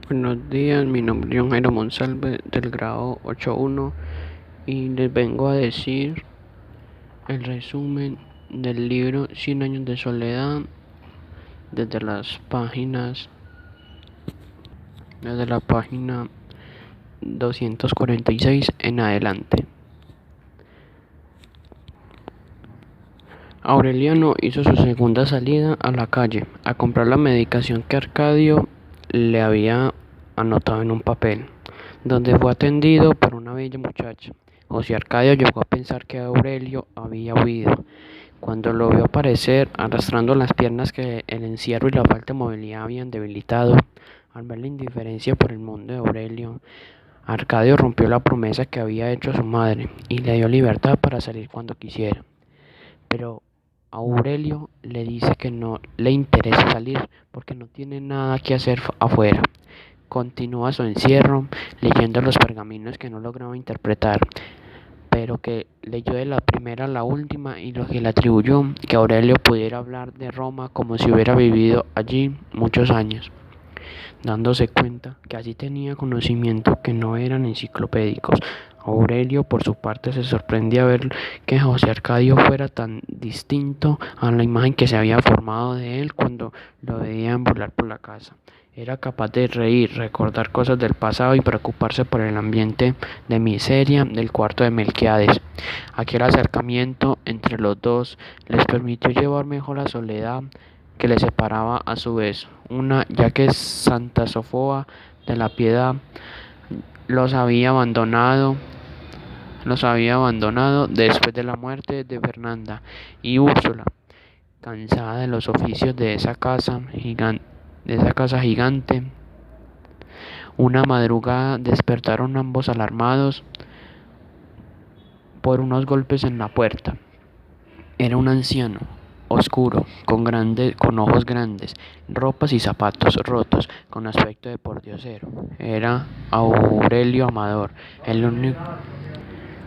Buenos días, mi nombre es John Jairo Monsalve del grado 8.1 y les vengo a decir el resumen del libro Cien años de soledad desde desde la página 246 en adelante. Aureliano hizo su segunda salida a la calle a comprar la medicación que Arcadio le había anotado en un papel, donde fue atendido por una bella muchacha. José Arcadio llegó a pensar que Aurelio había huido. Cuando lo vio aparecer arrastrando las piernas que el encierro y la falta de movilidad habían debilitado, al ver la indiferencia por el mundo de Aurelio, Arcadio rompió la promesa que había hecho a su madre y le dio libertad para salir cuando quisiera. Pero Aurelio le dice que no le interesa salir porque no tiene nada que hacer afuera. Continúa su encierro leyendo los pergaminos que no lograba interpretar, pero que leyó de la primera a la última y lo que le atribuyó que Aurelio pudiera hablar de Roma como si hubiera vivido allí muchos años, dándose cuenta que así tenía conocimientos que no eran enciclopédicos. Aurelio, por su parte, se sorprendía ver que José Arcadio fuera tan distinto a la imagen que se había formado de él cuando lo veía ambular por la casa. Era capaz de reír, recordar cosas del pasado y preocuparse por el ambiente de miseria del cuarto de Melquiades. Aquel acercamiento entre los dos les permitió llevar mejor la soledad que les separaba a su vez una, ya que Santa Sofía de la Piedad los había abandonado después de la muerte de Fernanda, y Úrsula, cansada de los oficios de esa casa gigante. Una madrugada despertaron ambos alarmados por unos golpes en la puerta. Era un anciano, oscuro, con ojos grandes, ropas y zapatos rotos, con aspecto de pordiosero. Era Aurelio Amador,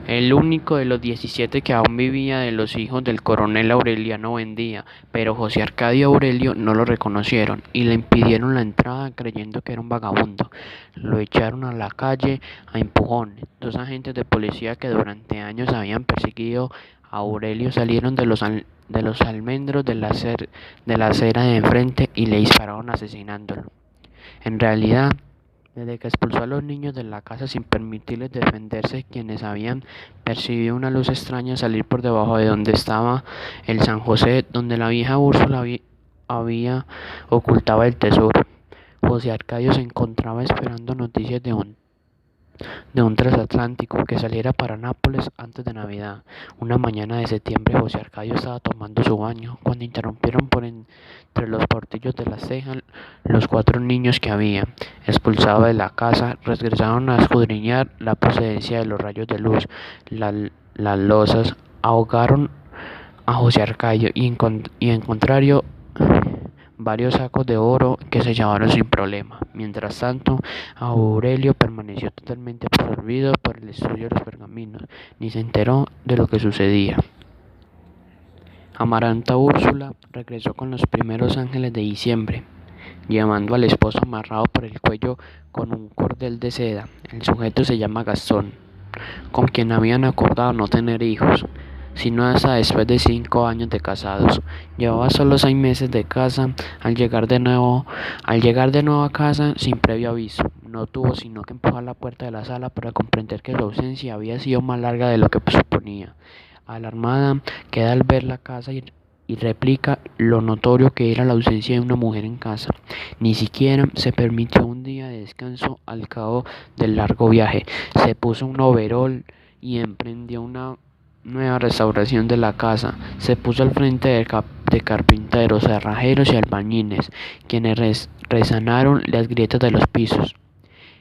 el único de los 17 que aún vivía de los hijos del coronel Aureliano Buendía, pero José Arcadio y Aurelio no lo reconocieron y le impidieron la entrada creyendo que era un vagabundo. Lo echaron a la calle a empujones. Dos agentes de policía que durante años habían perseguido a Aurelio salieron de los almendros de la acera de enfrente y le dispararon asesinándolo. En realidad, desde que expulsó a los niños de la casa sin permitirles defenderse, quienes habían percibido una luz extraña salir por debajo de donde estaba el San José, donde la vieja Úrsula había ocultaba el tesoro. José Arcadio se encontraba esperando noticias de un transatlántico que saliera para Nápoles antes de Navidad. Una mañana de septiembre, José Arcadio estaba tomando su baño cuando interrumpieron por entre los portillos de la ceja los 4 niños que había expulsado de la casa. Regresaron a escudriñar la procedencia de los rayos de luz. Las losas ahogaron a José Arcadio y encontraron varios sacos de oro que se llevaron sin problema. Mientras tanto, Aurelio permaneció totalmente absorbido por el estudio de los pergaminos, ni se enteró de lo que sucedía. Amaranta Úrsula regresó con los primeros ángeles de diciembre, llevando al esposo amarrado por el cuello con un cordel de seda. El sujeto se llama Gastón, con quien habían acordado no tener hijos, sino hasta después de 5 años de casados. Llevaba solo 6 meses de casa al llegar de nuevo a casa sin previo aviso. No tuvo sino que empujar la puerta de la sala para comprender que su ausencia había sido más larga de lo que suponía. Alarmada, queda al ver la casa y replica lo notorio que era la ausencia de una mujer en casa. Ni siquiera se permitió un día de descanso al cabo del largo viaje. Se puso un overol y emprendió una nueva restauración de la casa. Se puso al frente de carpinteros, cerrajeros y albañiles, quienes resanaron las grietas de los pisos,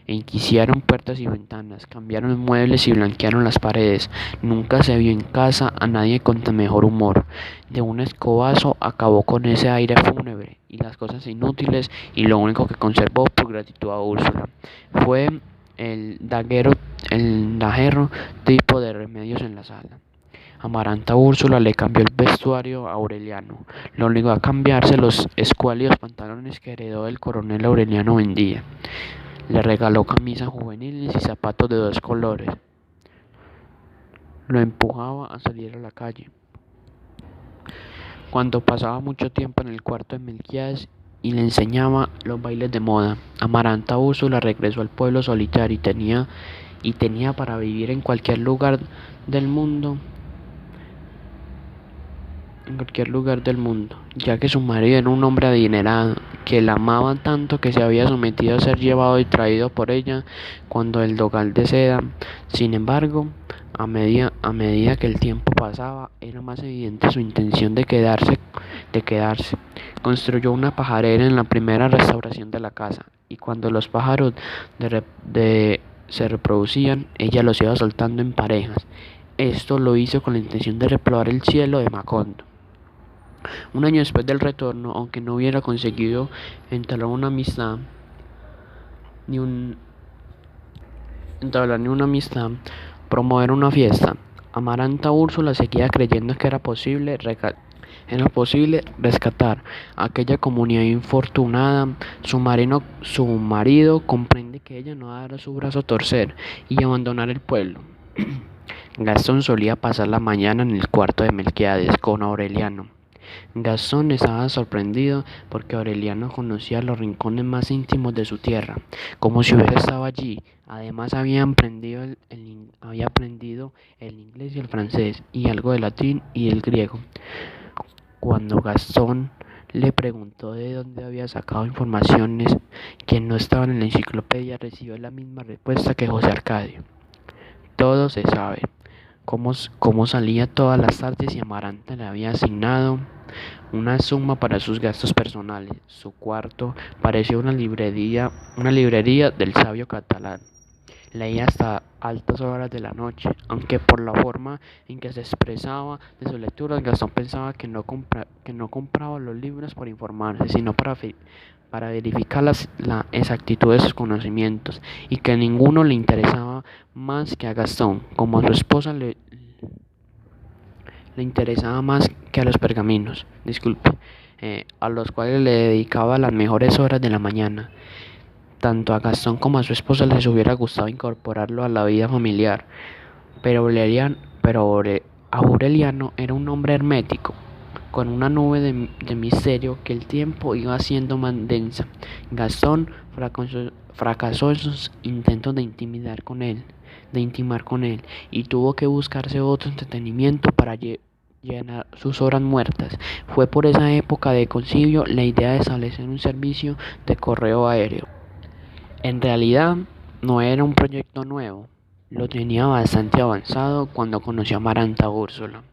enquiciaron puertas y ventanas, cambiaron muebles y blanquearon las paredes. Nunca se vio en casa a nadie con tan mejor humor. De un escobazo acabó con ese aire fúnebre y las cosas inútiles, y lo único que conservó por gratitud a Úrsula fue el daguerro tipo de remedios en la sala. Amaranta Úrsula le cambió el vestuario a Aureliano, lo obligó a cambiarse los escuálidos pantalones que heredó del coronel Aureliano Buendía. Le regaló camisas juveniles y zapatos de 2 colores. Lo empujaba a salir a la calle. Cuando pasaba mucho tiempo en el cuarto de Melquíades y le enseñaba los bailes de moda, Amaranta Úrsula regresó al pueblo solitario y tenía para vivir del mundo, en cualquier lugar del mundo, ya que su marido era un hombre adinerado, que la amaba tanto que se había sometido a ser llevado y traído por ella cuando el dogal de seda. Sin embargo, a medida que el tiempo pasaba, era más evidente su intención de quedarse. Construyó una pajarera en la primera restauración de la casa, y cuando los pájaros se reproducían, ella los iba soltando en parejas. Esto lo hizo con la intención de repoblar el cielo de Macondo. Un año después del retorno, aunque no hubiera conseguido entablar una amistad, ni un, entablar ni una amistad, promover una fiesta, Amaranta Úrsula seguía creyendo que era posible rescatar a aquella comunidad infortunada. Su marido comprende que ella no dará su brazo a torcer y abandonar el pueblo. Gastón solía pasar la mañana en el cuarto de Melquíades con Aureliano. Gastón estaba sorprendido porque Aureliano conocía los rincones más íntimos de su tierra, como si hubiera estado allí. Además había aprendido el inglés y el francés, y algo de latín y el griego. Cuando Gastón le preguntó de dónde había sacado informaciones que no estaban en la enciclopedia, recibió la misma respuesta que José Arcadio: todo se sabe. Cómo salía todas las tardes y Amaranta le había asignado una suma para sus gastos personales. Su cuarto parecía una librería del sabio catalán. Leía hasta altas horas de la noche, aunque por la forma en que se expresaba de sus lecturas, Gastón pensaba que no compraba los libros por informarse, sino para verificar la exactitud de sus conocimientos, y que ninguno le interesaba más que a Gastón, como a su esposa le interesaba más que a los pergaminos, a los cuales le dedicaba las mejores horas de la mañana. Tanto a Gastón como a su esposa les hubiera gustado incorporarlo a la vida familiar, pero Aureliano era un hombre hermético, con una nube de misterio que el tiempo iba haciendo más densa. Gastón fracasó en sus intentos de intimar con él, y tuvo que buscarse otro entretenimiento para llenar sus horas muertas. Fue por esa época de concilio la idea de establecer un servicio de correo aéreo. En realidad, no era un proyecto nuevo, lo tenía bastante avanzado cuando conoció a Amaranta Úrsula,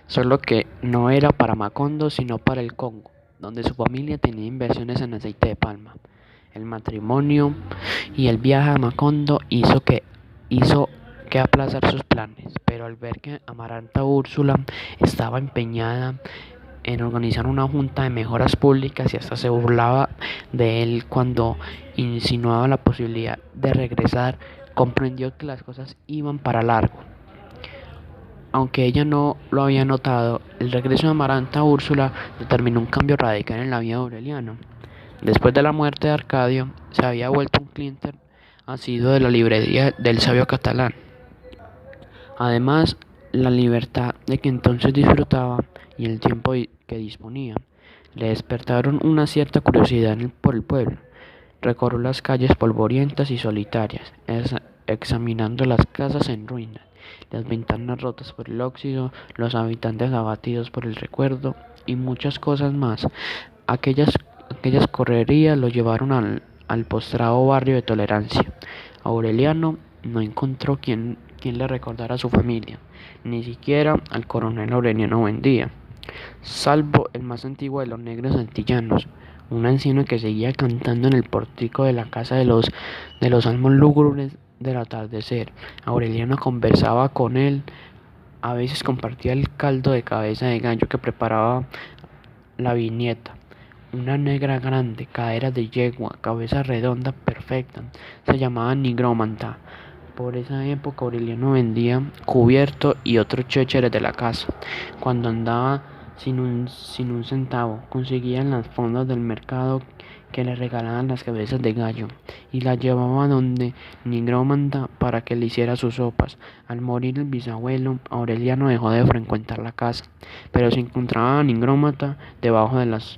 solo que no era para Macondo sino para el Congo, donde su familia tenía inversiones en aceite de palma. El matrimonio y el viaje a Macondo hizo que aplazar sus planes, pero al ver que Amaranta Úrsula estaba empeñada en organizar una junta de mejoras públicas y hasta se burlaba de él cuando insinuaba la posibilidad de regresar, comprendió que las cosas iban para largo. Aunque ella no lo había notado, el regreso de Amaranta Úrsula determinó un cambio radical en la vida de Aureliano. Después de la muerte de Arcadio, se había vuelto un cliente asiduo de la librería del sabio catalán. Además, la libertad de que entonces disfrutaba y el tiempo que disponía le despertaron una cierta curiosidad por el pueblo. Recorrió las calles polvorientas y solitarias, examinando las casas en ruinas, las ventanas rotas por el óxido, los habitantes abatidos por el recuerdo y muchas cosas más. Aquellas correrías lo llevaron al postrado barrio de Tolerancia. Aureliano no encontró quien le recordara a su familia, ni siquiera al coronel Aureliano Buendía, salvo el más antiguo de los negros antillanos, un anciano que seguía cantando en el pórtico de la casa de los salmos lúgubres del atardecer. Aureliano conversaba con él, a veces compartía el caldo de cabeza de gallo que preparaba la viñeta. Una negra grande, caderas de yegua, cabeza redonda perfecta, se llamaba nigrómanta. Por esa época Aureliano vendía cubierto y otros chécheres de la casa. Cuando andaba sin un centavo, conseguía en las fondas del mercado que le regalaban las cabezas de gallo y la llevaba donde Nigrómanta para que le hiciera sus sopas. Al morir el bisabuelo, Aureliano dejó de frecuentar la casa, pero se encontraba a Nigrómanta debajo de los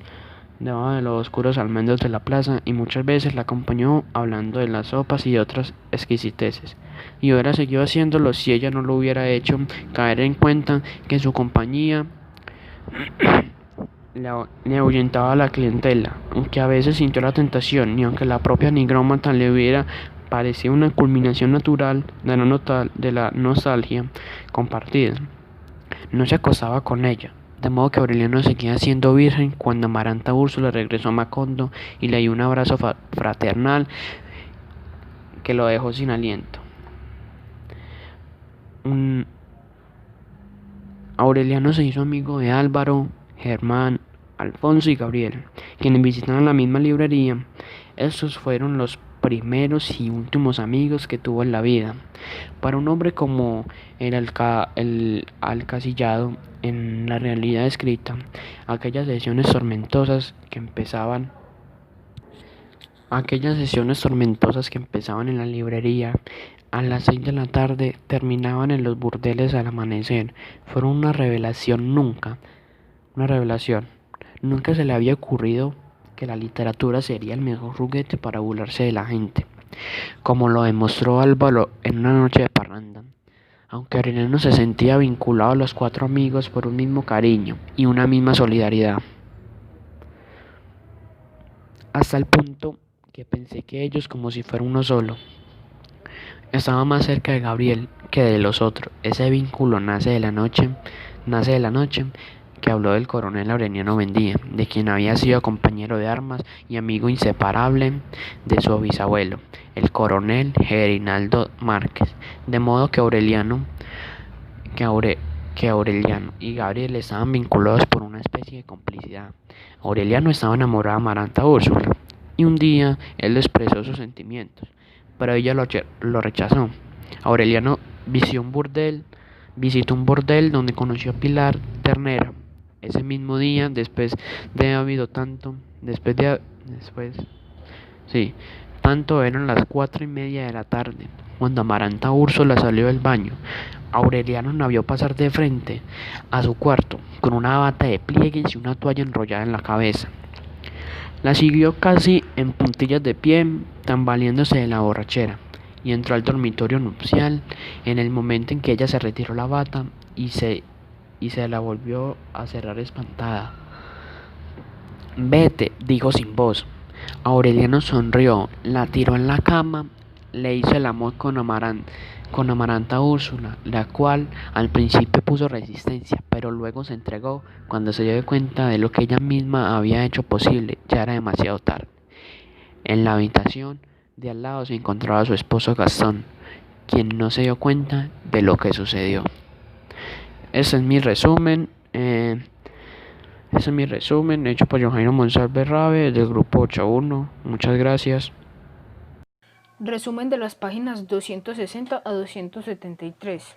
oscuros almendros de la plaza y muchas veces la acompañó hablando de las sopas y de otras exquisiteces. Y hubiera seguido haciéndolo si ella no lo hubiera hecho caer en cuenta que su compañía le ahuyentaba a la clientela, aunque a veces sintió la tentación y aunque la propia nigrómata le hubiera parecido una culminación natural de la nostalgia compartida. No se acostaba con ella, de modo que Aureliano seguía siendo virgen cuando Amaranta Úrsula regresó a Macondo y le dio un abrazo fraternal que lo dejó sin aliento. Aureliano se hizo amigo de Álvaro, Germán, Alfonso y Gabriel, quienes visitaban la misma librería. Estos fueron los primeros y últimos amigos que tuvo en la vida. Para un hombre como el alcasillado en la realidad escrita, aquellas sesiones tormentosas que empezaban en la librería a las 6 de la tarde terminaban en los burdeles al amanecer. Fueron una revelación. Nunca se le había ocurrido que la literatura sería el mejor juguete para burlarse de la gente, como lo demostró Álvaro en una noche de parranda. Aunque Aureliano se sentía vinculado a los cuatro amigos por un mismo cariño y una misma solidaridad, hasta el punto que pensé que ellos como si fuera uno solo. Estaba más cerca de Gabriel que de los otros. Ese vínculo nace de la noche que habló del coronel Aureliano Buendía, de quien había sido compañero de armas y amigo inseparable de su bisabuelo, el coronel Gerinaldo Márquez, de modo que Aureliano y Gabriel estaban vinculados por una especie de complicidad. Aureliano estaba enamorado de Amaranta Úrsula, y un día él le expresó sus sentimientos, pero ella lo rechazó. Aureliano visitó un burdel donde conoció a Pilar Ternera. Ese mismo día, tanto eran las 4:30 de la tarde, cuando Amaranta Úrsula salió del baño. Aureliano la vio pasar de frente a su cuarto, con una bata de pliegues y una toalla enrollada en la cabeza. La siguió casi en puntillas de pie, tambaleándose de la borrachera, y entró al dormitorio nupcial en el momento en que ella se retiró la bata y se la volvió a cerrar espantada. «Vete», dijo sin voz. Aureliano sonrió, la tiró en la cama, le hizo el amor con Amaranta Úrsula, la cual al principio puso resistencia, pero luego se entregó cuando se dio cuenta de lo que ella misma había hecho posible. Ya era demasiado tarde. En la habitación de al lado se encontraba su esposo Gastón, quien no se dio cuenta de lo que sucedió. Ese es mi resumen. Hecho por Johairo Monsalve Rabe del grupo 8.1. Muchas gracias. Resumen de las páginas 260 a 273.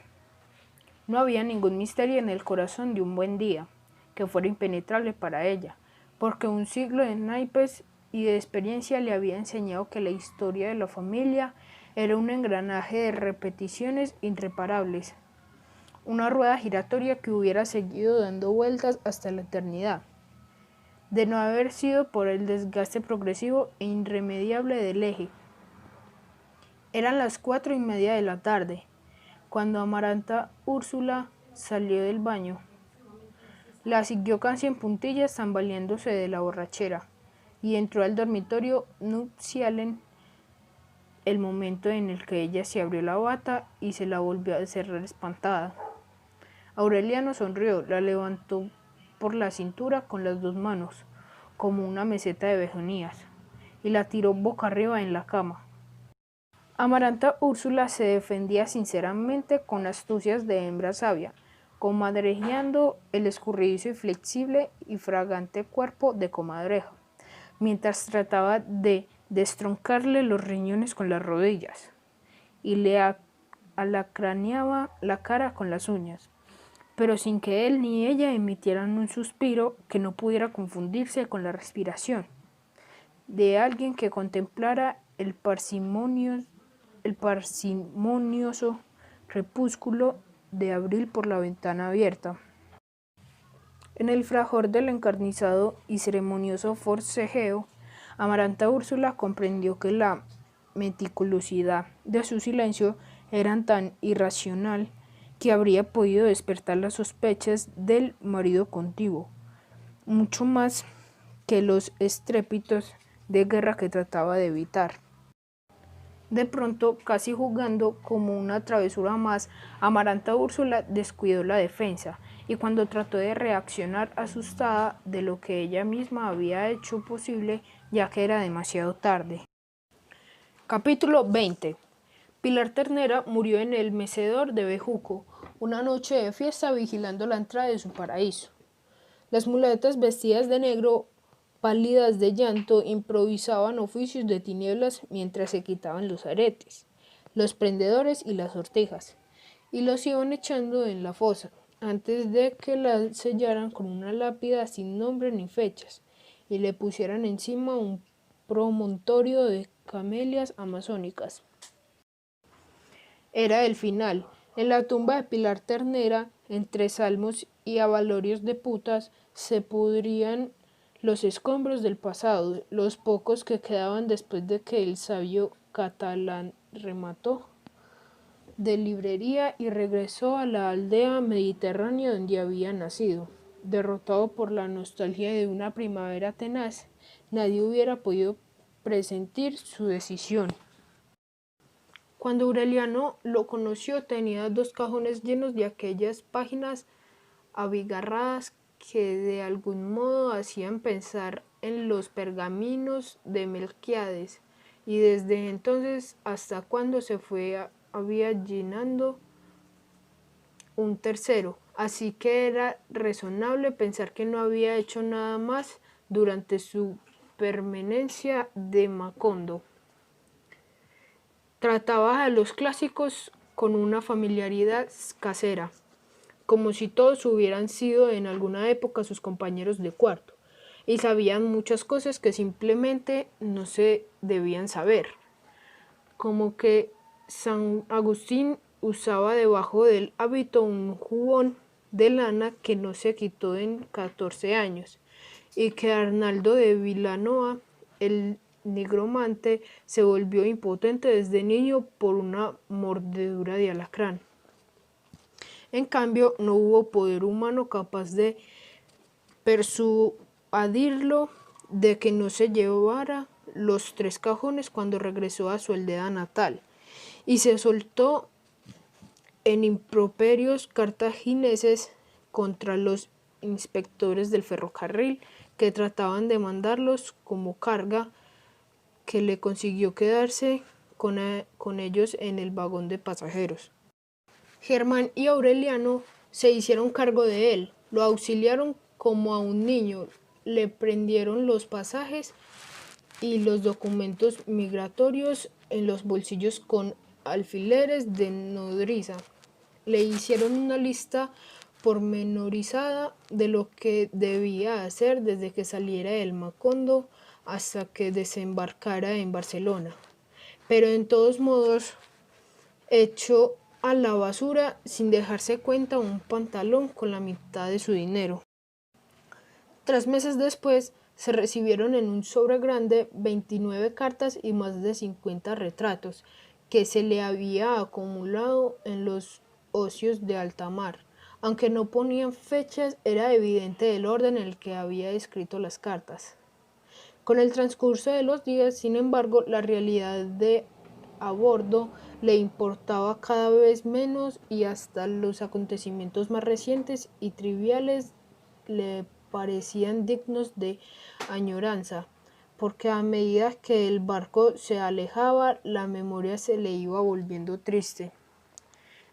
No había ningún misterio en el corazón de un buen día que fuera impenetrable para ella, porque un siglo de naipes y de experiencia le había enseñado que la historia de la familia era un engranaje de repeticiones irreparables, una rueda giratoria que hubiera seguido dando vueltas hasta la eternidad, de no haber sido por el desgaste progresivo e irremediable del eje. Eran las 4:30 de la tarde, cuando Amaranta Úrsula salió del baño. La siguió casi en puntillas, tambaleándose de la borrachera, y entró al dormitorio nupcial en el momento en el que ella se abrió la bata y se la volvió a cerrar espantada. Aureliano sonrió, la levantó por la cintura con las dos manos, como una meseta de begonías, y la tiró boca arriba en la cama. Amaranta Úrsula se defendía sinceramente con astucias de hembra sabia, comadrejeando el escurridizo y flexible y fragante cuerpo de comadreja, mientras trataba de destroncarle los riñones con las rodillas, y le alacraneaba la cara con las uñas, pero sin que él ni ella emitieran un suspiro que no pudiera confundirse con la respiración. de alguien que contemplara el parsimonioso crepúsculo de abril por la ventana abierta. En el fragor del encarnizado y ceremonioso forcejeo, Amaranta Úrsula comprendió que la meticulosidad de su silencio era tan irracional que habría podido despertar las sospechas del marido contiguo, mucho más que los estrépitos de guerra que trataba de evitar. De pronto, casi jugando como una travesura más, Amaranta Úrsula descuidó la defensa, y cuando trató de reaccionar asustada de lo que ella misma había hecho posible, ya que era demasiado tarde. Capítulo 20. Pilar Ternera murió en el mecedor de Bejuco, una noche de fiesta vigilando la entrada de su paraíso. Las muletas vestidas de negro, pálidas de llanto, improvisaban oficios de tinieblas mientras se quitaban los aretes, los prendedores y las sortijas, y los iban echando en la fosa, antes de que la sellaran con una lápida sin nombre ni fechas, y le pusieran encima un promontorio de camelias amazónicas. Era el final. En la tumba de Pilar Ternera, entre salmos y avalorios de putas, se pudrían los escombros del pasado, los pocos que quedaban después de que el sabio catalán remató de librería y regresó a la aldea mediterránea donde había nacido. Derrotado por la nostalgia de una primavera tenaz, nadie hubiera podido presentir su decisión. Cuando Aureliano lo conoció, tenía 2 cajones llenos de aquellas páginas abigarradas que de algún modo hacían pensar en los pergaminos de Melquíades, y desde entonces hasta cuando se fue había llenando un tercero, así que era razonable pensar que no había hecho nada más durante su permanencia de Macondo. Trataba a los clásicos con una familiaridad casera, como si todos hubieran sido en alguna época sus compañeros de cuarto, y sabían muchas cosas que simplemente no se debían saber, como que San Agustín usaba debajo del hábito un jubón de lana que no se quitó en 14 años, y que Arnaldo de Vilanova, el nigromante, se volvió impotente desde niño por una mordedura de alacrán. En cambio, no hubo poder humano capaz de persuadirlo de que no se llevara los 3 cajones cuando regresó a su aldea natal, y se soltó en improperios cartagineses contra los inspectores del ferrocarril que trataban de mandarlos como carga, que le consiguió quedarse con ellos en el vagón de pasajeros. Germán y Aureliano se hicieron cargo de él, lo auxiliaron como a un niño, le prendieron los pasajes y los documentos migratorios en los bolsillos con alfileres de nodriza. Le hicieron una lista pormenorizada de lo que debía hacer desde que saliera del Macondo hasta que desembarcara en Barcelona, pero en todos modos echó a la basura sin dejarse cuenta un pantalón con la mitad de su dinero. 3 meses después se recibieron en un sobre grande 29 cartas y más de 50 retratos que se le había acumulado en los ocios de alta mar. Aunque no ponían fechas, era evidente el orden en el que había escrito las cartas. Con el transcurso de los días, sin embargo, la realidad de a bordo le importaba cada vez menos, y hasta los acontecimientos más recientes y triviales le parecían dignos de añoranza, porque a medida que el barco se alejaba, la memoria se le iba volviendo triste.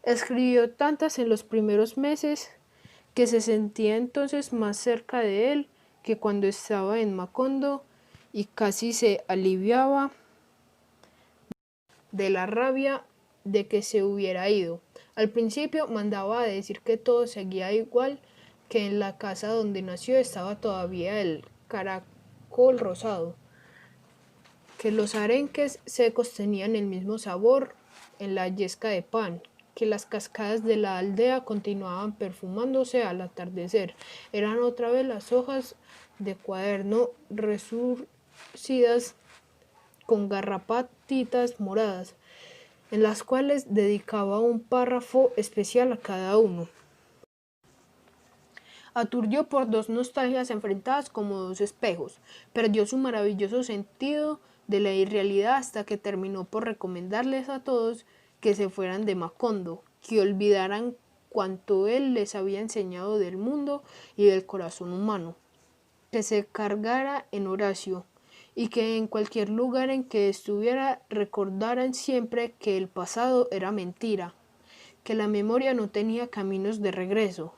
Escribió tantas en los primeros meses que se sentía entonces más cerca de él que cuando estaba en Macondo, y casi se aliviaba de la rabia de que se hubiera ido. Al principio mandaba a decir que todo seguía igual, que en la casa donde nació estaba todavía el caracol rosado, que los arenques secos tenían el mismo sabor en la yesca de pan, que las cascadas de la aldea continuaban perfumándose al atardecer. Eran otra vez las hojas de cuaderno resurcidas con garrapatitas moradas, en las cuales dedicaba un párrafo especial a cada uno. Aturdió por dos nostalgias enfrentadas como dos espejos, perdió su maravilloso sentido de la irrealidad hasta que terminó por recomendarles a todos que se fueran de Macondo, que olvidaran cuanto él les había enseñado del mundo y del corazón humano, que se cargara en Horacio, y que en cualquier lugar en que estuviera recordaran siempre que el pasado era mentira, que la memoria no tenía caminos de regreso,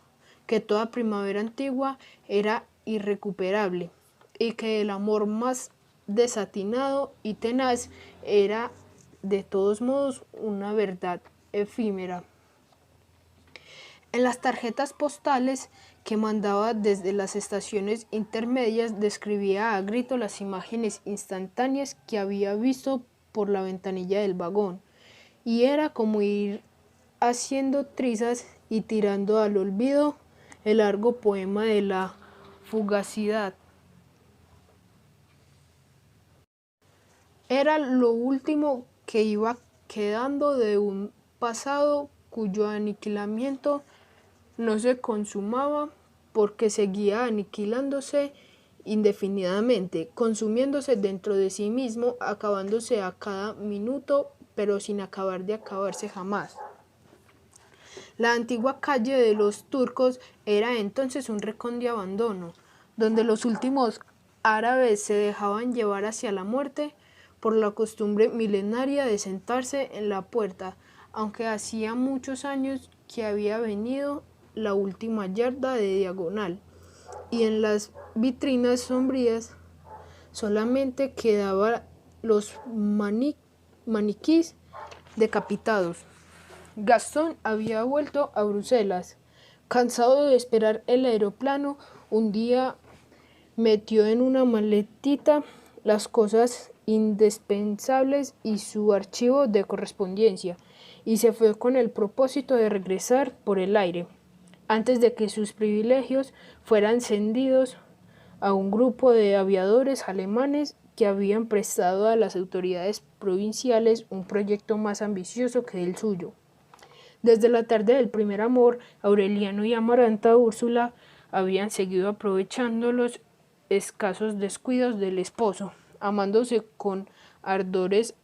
que toda primavera antigua era irrecuperable, y que el amor más desatinado y tenaz era de todos modos una verdad efímera. En las tarjetas postales que mandaba desde las estaciones intermedias describía a grito las imágenes instantáneas que había visto por la ventanilla del vagón, y era como ir haciendo trizas y tirando al olvido el largo poema de la fugacidad. Era lo último que iba quedando de un pasado cuyo aniquilamiento no se consumaba porque seguía aniquilándose indefinidamente, consumiéndose dentro de sí mismo, acabándose a cada minuto, pero sin acabar de acabarse jamás. La antigua calle de los Turcos era entonces un rincón de abandono, donde los últimos árabes se dejaban llevar hacia la muerte por la costumbre milenaria de sentarse en la puerta, aunque hacía muchos años que había venido la última yarda de diagonal, y en las vitrinas sombrías solamente quedaban los maniquís decapitados. Gastón había vuelto a Bruselas. Cansado de esperar el aeroplano, un día metió en una maletita las cosas indispensables y su archivo de correspondencia, y se fue con el propósito de regresar por el aire, antes de que sus privilegios fueran cedidos a un grupo de aviadores alemanes que habían prestado a las autoridades provinciales un proyecto más ambicioso que el suyo. Desde la tarde del primer amor, Aureliano y Amaranta Úrsula habían seguido aprovechando los escasos descuidos del esposo, amándose con ardores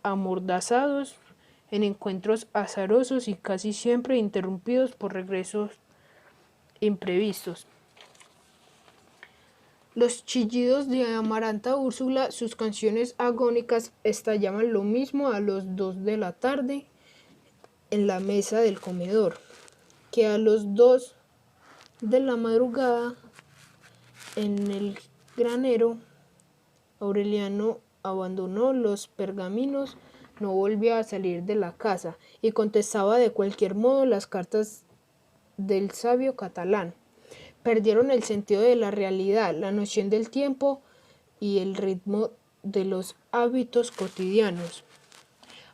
amordazados en encuentros azarosos y casi siempre interrumpidos por regresos imprevistos. Los chillidos de Amaranta Úrsula, sus canciones agónicas, estallaban lo mismo a las 2 de la tarde en la mesa del comedor que a las 2 de la madrugada en el granero. Aureliano abandonó los pergaminos, no volvió a salir de la casa y contestaba de cualquier modo las cartas del sabio catalán. Perdieron el sentido de la realidad, la noción del tiempo y el ritmo de los hábitos cotidianos.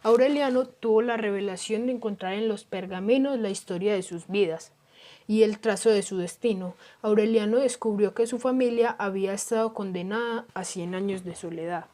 Aureliano tuvo la revelación de encontrar en los pergaminos la historia de sus vidas y el trazo de su destino. Aureliano descubrió que su familia había estado condenada a 100 años de soledad.